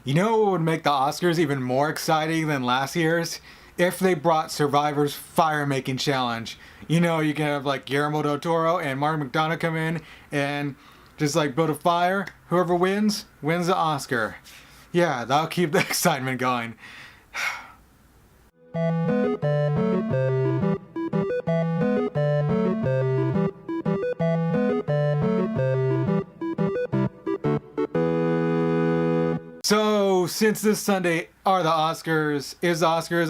You know what would make the Oscars even more exciting than last year's? If they brought Survivor's fire making challenge. You know, you can have like Guillermo del Toro and Martin McDonagh come in and just like build a fire. Whoever wins the Oscar. Yeah, that'll keep the excitement going. So, since this Sunday are the Oscars,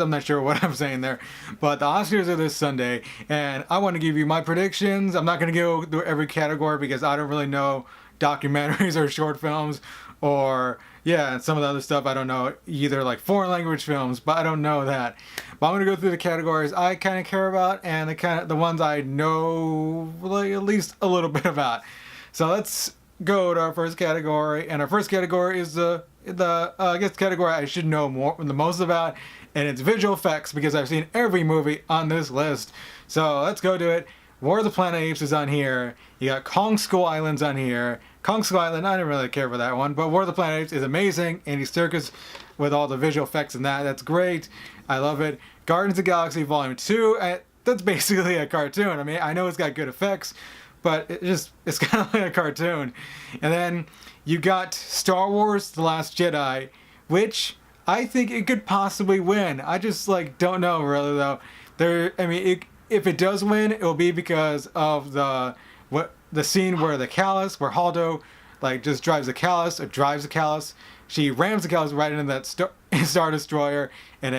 I'm not sure what I'm saying there, but the Oscars are this Sunday, and I want to give you my predictions. I'm not going to go through every category because I don't really know documentaries or short films, or, yeah, some of the other stuff I don't know, either like foreign language films, but I don't know that. But I'm going to go through the categories I kind of care about, and the ones I know like, at least a little bit about. So let's go to our first category, and our first category is the I guess category I should know the most about, and it's visual effects because I've seen every movie on this list. So let's go to it. War of the Planet of the Apes is on here. You got Kong Skull Island's on here. Kong Skull Island, I didn't really care for that one, but War of the Planet of the Apes is amazing. Andy Serkis with all the visual effects and that's great. I love it. Guardians of the Galaxy Volume 2, that's basically a cartoon. I mean, I know it's got good effects, but it's kind of like a cartoon. And then you got Star Wars The Last Jedi, which I think it could possibly win. I just like don't know really though. If it does win, it'll be because of the scene where where Haldo like just drives the Callus. She rams the Callus right into that Star Destroyer, and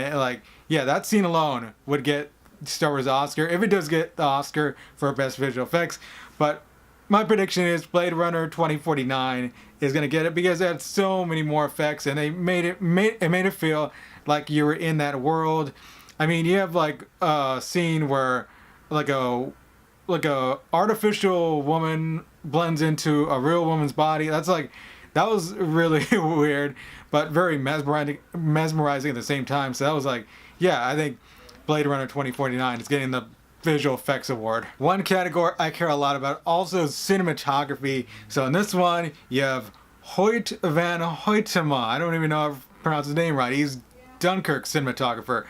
that scene alone would get Star Wars Oscar if it does get the Oscar for best visual effects. But my prediction is Blade Runner 2049 is gonna get it because it had so many more effects, and they made it feel like you were in that world. I mean, you have like a scene where like a artificial woman blends into a real woman's body. That was really weird, but very mesmerizing at the same time. So that was like, yeah, I think Blade Runner 2049 is getting the Visual Effects Award. One category I care a lot about also is cinematography. So in this one, you have Hoyt van Hoytema. I don't even know if I pronounced his name right. He's Dunkirk cinematographer.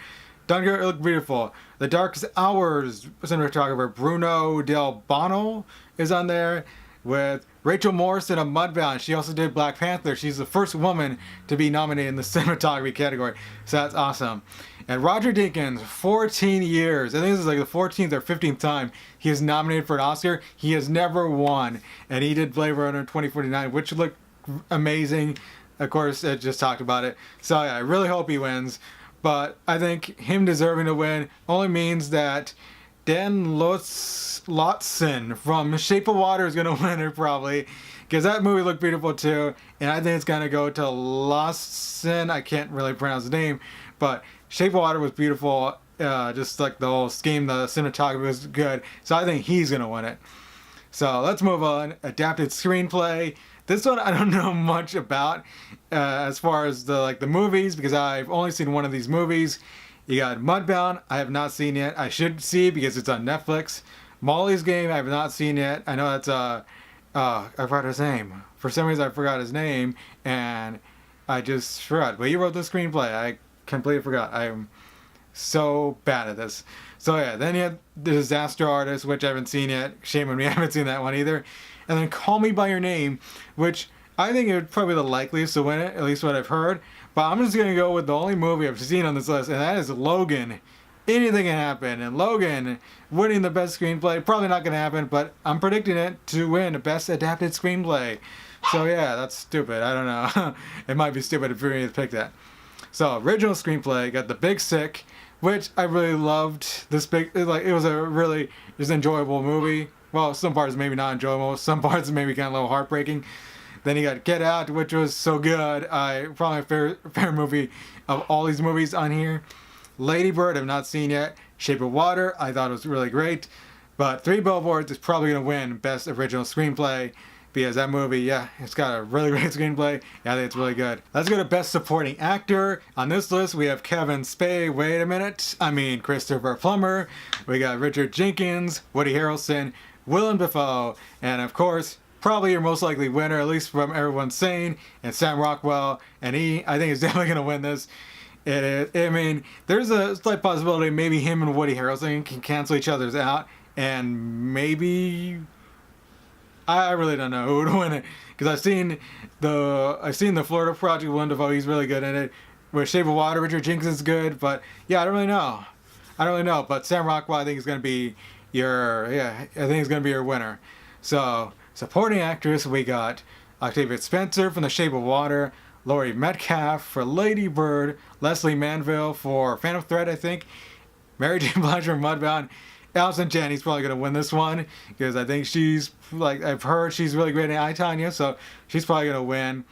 Dunkirk looked beautiful. The Darkest Hours cinematographer Bruno Del Bono is on there with Rachel Morrison of Mudbound. She also did Black Panther. She's the first woman to be nominated in the cinematography category. So that's awesome. And Roger Deakins, 14 years. I think this is like the 14th or 15th time he is nominated for an Oscar. He has never won. And he did Blade Runner 2049, which looked amazing. Of course, I just talked about it. So yeah, I really hope he wins. But I think him deserving to win only means that Dan Lotzen from Shape of Water is going to win it probably. Because that movie looked beautiful too. And I think it's going to go to Lotzen. I can't really pronounce his name. But Shape of Water was beautiful. Just like the whole scheme, the cinematography was good. So I think he's going to win it. So let's move on. Adapted screenplay. This one I don't know much about as far as the movies, because I've only seen one of these movies. You got Mudbound, I have not seen yet. I should see because it's on Netflix. Molly's Game, I have not seen yet. I know that's I forgot his name. For some reason I forgot his name, and I just forgot. But he wrote the screenplay. I completely forgot. I'm so bad at this. So yeah, then you have The Disaster Artist, which I haven't seen yet. Shame on me, I haven't seen that one either. And then Call Me By Your Name, which I think it would probably be the likeliest to win it, at least what I've heard. But I'm just going to go with the only movie I've seen on this list, and that is Logan. Anything can happen. And Logan winning the best screenplay, probably not going to happen, but I'm predicting it to win the best adapted screenplay. So yeah, that's stupid. I don't know. It might be stupid for me to pick that. So original screenplay, got The Big Sick, which I really loved. It was a really enjoyable movie. Well, some parts maybe not enjoyable. Some parts maybe kind of a little heartbreaking. Then you got Get Out, which was so good. Probably a favorite movie of all these movies on here. Lady Bird, I've not seen yet. Shape of Water, I thought it was really great. But Three Billboards is probably going to win Best Original Screenplay. Because that movie, yeah, it's got a really great screenplay. Yeah, I think it's really good. Let's go to Best Supporting Actor. On this list, we have Kevin Spacey. Wait a minute. Christopher Plummer. We got Richard Jenkins, Woody Harrelson, Willem Dafoe, and of course, probably your most likely winner, at least from everyone's saying, and Sam Rockwell, and I think, is definitely going to win this. I mean, there's a slight possibility maybe him and Woody Harrelson can cancel each other's out, and maybe I really don't know who would win it, because I've seen the Florida Project with Willem Dafoe. He's really good in it. With Shape of Water, Richard Jenkins is good, but yeah, I don't really know. But Sam Rockwell, I think, is going to be I think he's going to be your winner. So, supporting actress, we got Octavia Spencer from The Shape of Water, Laurie Metcalf for Lady Bird, Leslie Manville for Phantom Thread, I think, Mary J. Blige for Mudbound. Allison Janney's probably going to win this one, because I think I've heard she's really great in I, Tonya, so she's probably going to win.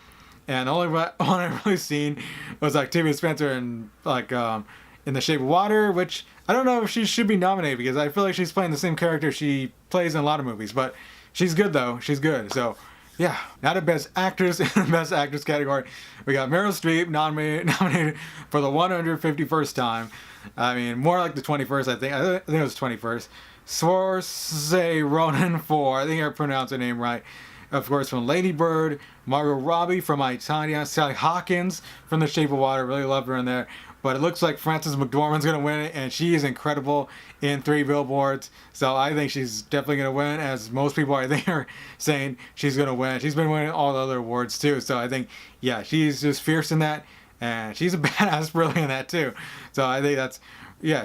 And the only one I've really seen was Octavia Spencer in The Shape of Water, which I don't know if she should be nominated, because I feel like she's playing the same character she plays in a lot of movies. But she's good, though. She's good. So, yeah. Now to Best Actress in the Best Actress category. We got Meryl Streep nominated for the 151st time. I mean, more like the 21st, I think. I think it was 21st. Saoirse Ronan for, I think I pronounced her name right, of course, from Lady Bird. Margot Robbie from I, Tonya. Sally Hawkins from The Shape of Water. Really loved her in there. But it looks like Frances McDormand's going to win it, and she is incredible in Three Billboards. So I think she's definitely going to win, as most people, I think, are saying she's going to win. She's been winning all the other awards, too. So I think, yeah, she's just fierce in that, and she's a badass really in that, too. So I think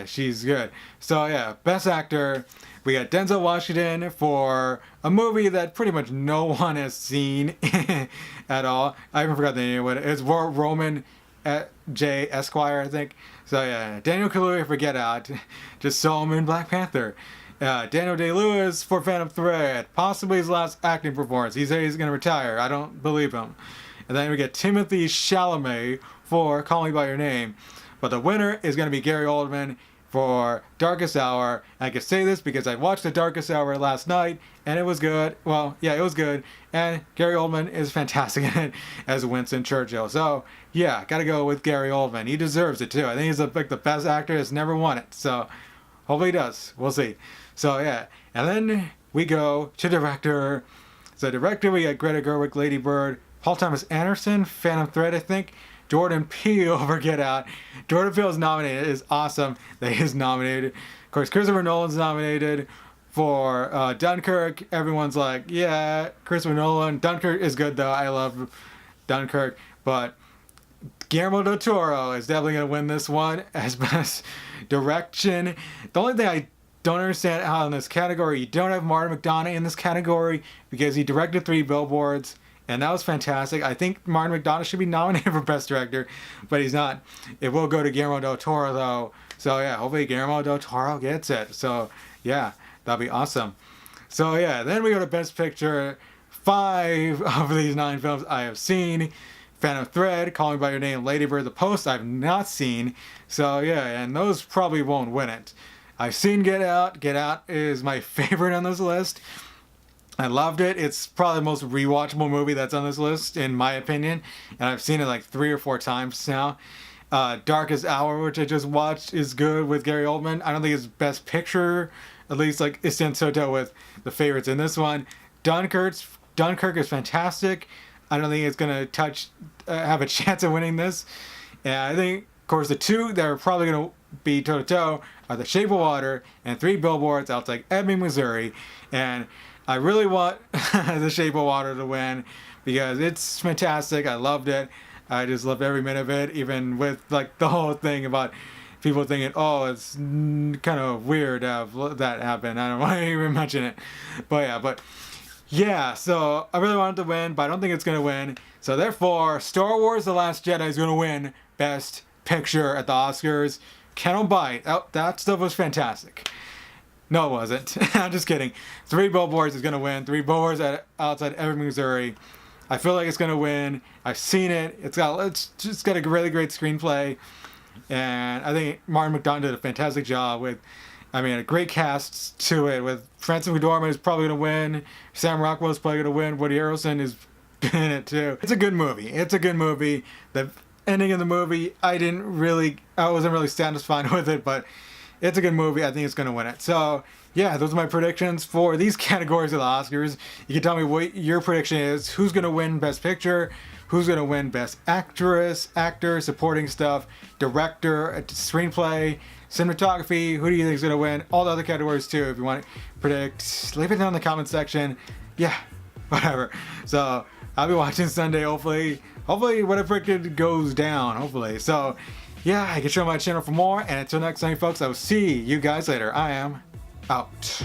she's good. So, yeah, Best Actor, we got Denzel Washington for a movie that pretty much no one has seen at all. I even forgot the name of it. It's Roman J. Esquire, I think. So yeah, Daniel Kaluuya for Get Out, just saw him in Black Panther. Daniel Day-Lewis for Phantom Thread, possibly his last acting performance. He said he's going to retire. I don't believe him. And then we get Timothy Chalamet for Call Me By Your Name. But the winner is going to be Gary Oldman for Darkest Hour. I can say this because I watched The Darkest Hour last night, and it was good. Well, yeah, it was good. And Gary Oldman is fantastic in it as Winston Churchill. So, yeah, gotta go with Gary Oldman. He deserves it, too. I think he's the best actor that's never won it. So, hopefully he does. We'll see. So, yeah. And then we go to director. So, director, we got Greta Gerwig, Lady Bird, Paul Thomas Anderson, Phantom Thread, I think, Jordan Peele for Get Out. Jordan Peele is nominated. It is awesome that he is nominated. Of course, Christopher Nolan's nominated for Dunkirk. Everyone's like, yeah, Christopher Nolan. Dunkirk is good, though. I love Dunkirk. But Guillermo del Toro is definitely going to win this one as Best Direction. The only thing I don't understand how in this category you don't have Martin McDonagh in this category, because he directed Three Billboards, and that was fantastic. I think Martin McDonagh should be nominated for Best Director, but he's not. It will go to Guillermo del Toro, though. So, yeah, hopefully Guillermo del Toro gets it. So, yeah, that'd be awesome. So, yeah, then we go to Best Picture. 5 of these 9 films I have seen. Phantom Thread, Call Me By Your Name, Lady Bird, The Post I've not seen. So, yeah, and those probably won't win it. I've seen Get Out. Get Out is my favorite on this list. I loved it. It's probably the most rewatchable movie that's on this list, in my opinion. And I've seen it like 3 or 4 times now. Darkest Hour, which I just watched, is good with Gary Oldman. I don't think it's Best Picture, at least like it stands so with the favorites in this one. Dunkirk is fantastic. I don't think it's going to have a chance of winning this. And I think, of course, the 2 that are probably going to be toe-to-toe are The Shape of Water and Three Billboards outside Ebbing, Missouri. And I really want The Shape of Water to win, because it's fantastic. I loved it. I just loved every minute of it, even with like the whole thing about people thinking, oh, it's kind of weird to have that happen. I don't want to even mention it. But yeah, so I really wanted to win, but I don't think it's going to win. So therefore, Star Wars The Last Jedi is going to win Best Picture at the Oscars. Cannot bite. Oh, that stuff was fantastic. No, it wasn't. I'm just kidding. Three Billboards is going to win. Three Billboards outside Ebbing, Missouri. I feel like it's going to win. I've seen it. It's just got a really great screenplay. And I think Martin McDonagh did a fantastic job with, a great cast to it. With Frances McDormand is probably going to win. Sam Rockwell is probably going to win. Woody Harrelson is in it too. It's a good movie. The ending of the movie, I wasn't really satisfied with it, but it's a good movie. I think it's going to win it. So, yeah, those are my predictions for these categories of the Oscars. You can tell me what your prediction is. Who's going to win Best Picture? Who's going to win Best Actress, Actor, Supporting Stuff, Director, Screenplay, Cinematography? Who do you think is going to win? All the other categories, too, if you want to predict. Leave it down in the comment section. Yeah, whatever. So, I'll be watching Sunday, hopefully. Hopefully, what I predicted goes down, hopefully. So, yeah, I can show my channel for more. And until next time, folks, I will see you guys later. I am out.